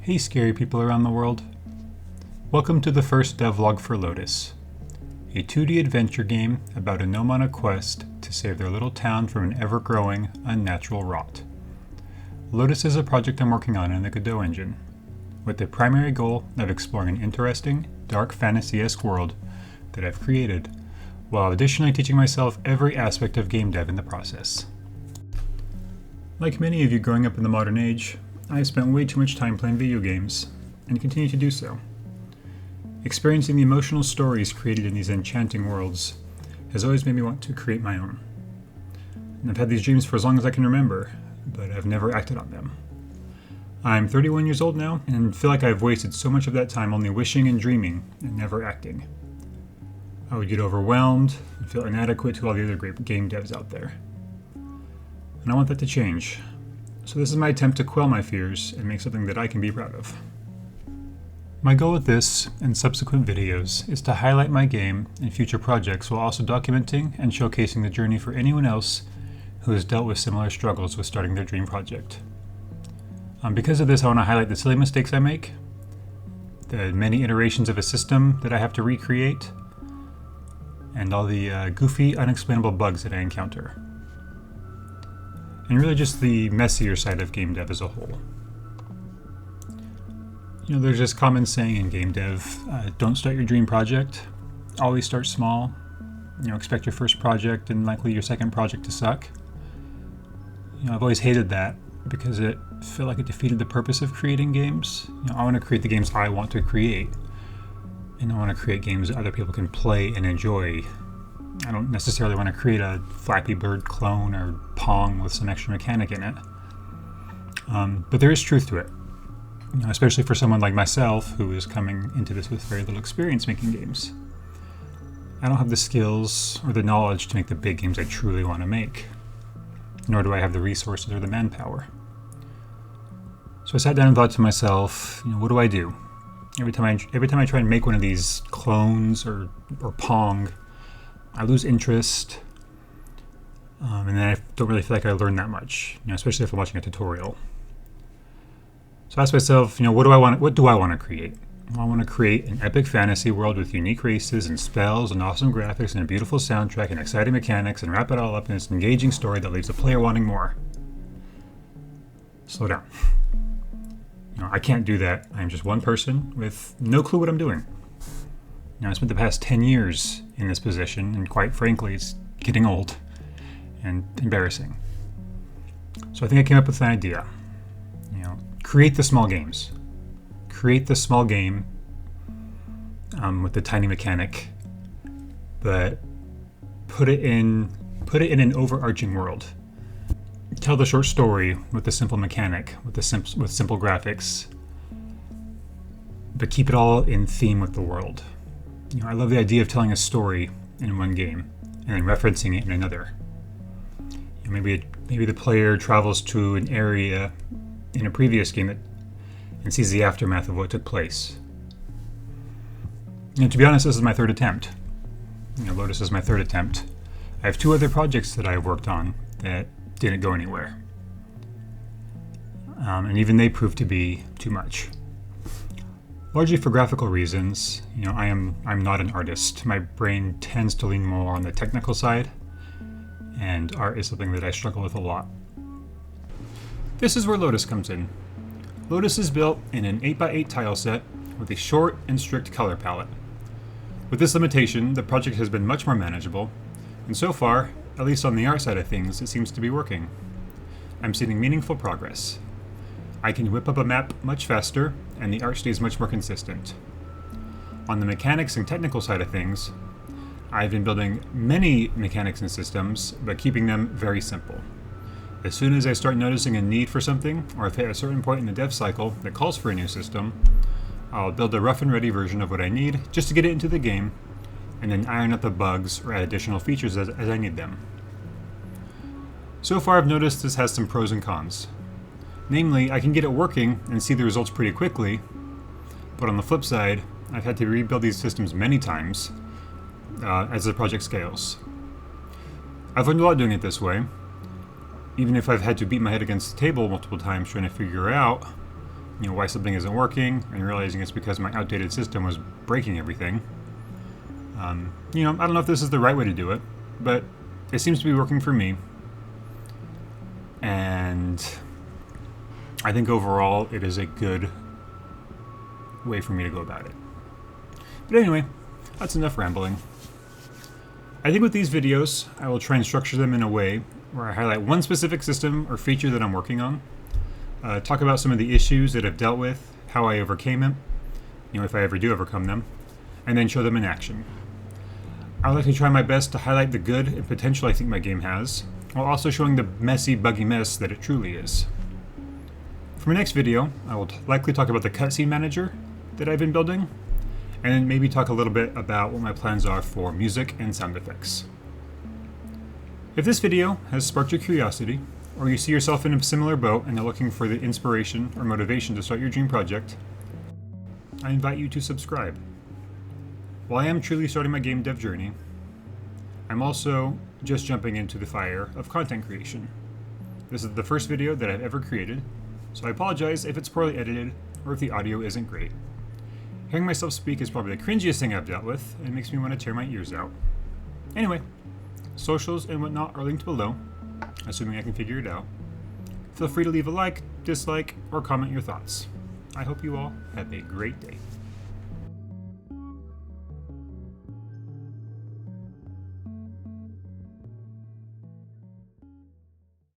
Hey scary people around the world. Welcome to the first devlog for Lotus, a 2D adventure game about a gnome on a quest to save their little town from an ever-growing, unnatural rot. Lotus is a project I'm working on in the Godot engine, with the primary goal of exploring an interesting, dark fantasy-esque world that I've created, while additionally teaching myself every aspect of game dev in the process. Like many of you growing up in the modern age, I've spent way too much time playing video games, and continue to do so. Experiencing the emotional stories created in these enchanting worlds has always made me want to create my own. And I've had these dreams for as long as I can remember, but I've never acted on them. I'm 31 years old now, and feel like I've wasted so much of that time only wishing and dreaming, and never acting. I would get overwhelmed, and feel inadequate to all the other great game devs out there. And I want that to change. So this is my attempt to quell my fears and make something that I can be proud of. My goal with this and subsequent videos is to highlight my game and future projects while also documenting and showcasing the journey for anyone else who has dealt with similar struggles with starting their dream project. Because of this, I want to highlight the silly mistakes I make, the many iterations of a system that I have to recreate, and all the goofy, unexplainable bugs that I encounter. And really just the messier side of game dev as a whole. You know, there's this common saying in game dev, don't start your dream project, always start small, expect your first project and likely your second project to suck. I've always hated that because it felt like it defeated the purpose of creating games. I want to create the games I want to create, and I want to create games that other people can play and enjoy. I don't necessarily want to create a Flappy Bird clone or Pong with some extra mechanic in it. But there is truth to it, especially for someone like myself who is coming into this with very little experience making games. I don't have the skills or the knowledge to make the big games I truly want to make, nor do I have the resources or the manpower. So I sat down and thought to myself, what do I do? Every time I try and make one of these clones or Pong, I lose interest, and then I don't really feel like I learned that much, especially if I'm watching a tutorial. So I asked myself, what do I want to create? Well, I want to create an epic fantasy world with unique races and spells and awesome graphics and a beautiful soundtrack and exciting mechanics, and wrap it all up in this engaging story that leaves the player wanting more. Slow down. I can't do that. I'm just one person with no clue what I'm doing. I spent the past 10 years in this position, and quite frankly, it's getting old and embarrassing. So I think I came up with an idea. Create the small games. Create the small game with the tiny mechanic, but put it in an overarching world. Tell the short story with the simple mechanic, with simple graphics, but keep it all in theme with the world. I love the idea of telling a story in one game and then referencing it in another. Maybe the player travels to an area in a previous game and sees the aftermath of what took place. To be honest, this is my third attempt. Lotus is my third attempt. I have 2 other projects that I've worked on that didn't go anywhere. And even they proved to be too much. Largely for graphical reasons. I'm not an artist. My brain tends to lean more on the technical side, and art is something that I struggle with a lot. This is where Lotus comes in. Lotus is built in an 8x8 tile set with a short and strict color palette. With this limitation, the project has been much more manageable, and so far, at least on the art side of things, it seems to be working. I'm seeing meaningful progress. I can whip up a map much faster, and the art stays much more consistent. On the mechanics and technical side of things, I've been building many mechanics and systems, but keeping them very simple. As soon as I start noticing a need for something, or if at a certain point in the dev cycle that calls for a new system, I'll build a rough and ready version of what I need just to get it into the game, and then iron out the bugs or add additional features as I need them. So far I've noticed this has some pros and cons. Namely, I can get it working and see the results pretty quickly, but on the flip side, I've had to rebuild these systems many times as the project scales. I've learned a lot doing it this way, even if I've had to beat my head against the table multiple times trying to figure out why something isn't working, and realizing it's because my outdated system was breaking everything. I don't know if this is the right way to do it, but it seems to be working for me. And I think overall it is a good way for me to go about it. But anyway, that's enough rambling. I think with these videos, I will try and structure them in a way where I highlight one specific system or feature that I'm working on, talk about some of the issues that I've dealt with, how I overcame them, if I ever do overcome them, and then show them in action. I would like to try my best to highlight the good and potential I think my game has, while also showing the messy, buggy mess that it truly is. For my next video, I will likely talk about the cutscene manager that I've been building, and then maybe talk a little bit about what my plans are for music and sound effects. If this video has sparked your curiosity, or you see yourself in a similar boat and are looking for the inspiration or motivation to start your dream project, I invite you to subscribe. While I am truly starting my game dev journey, I'm also just jumping into the fire of content creation. This is the first video that I've ever created, so I apologize if it's poorly edited or if the audio isn't great. Hearing myself speak is probably the cringiest thing I've dealt with, and it makes me want to tear my ears out. Anyway, socials and whatnot are linked below, assuming I can figure it out. Feel free to leave a like, dislike, or comment your thoughts. I hope you all have a great day.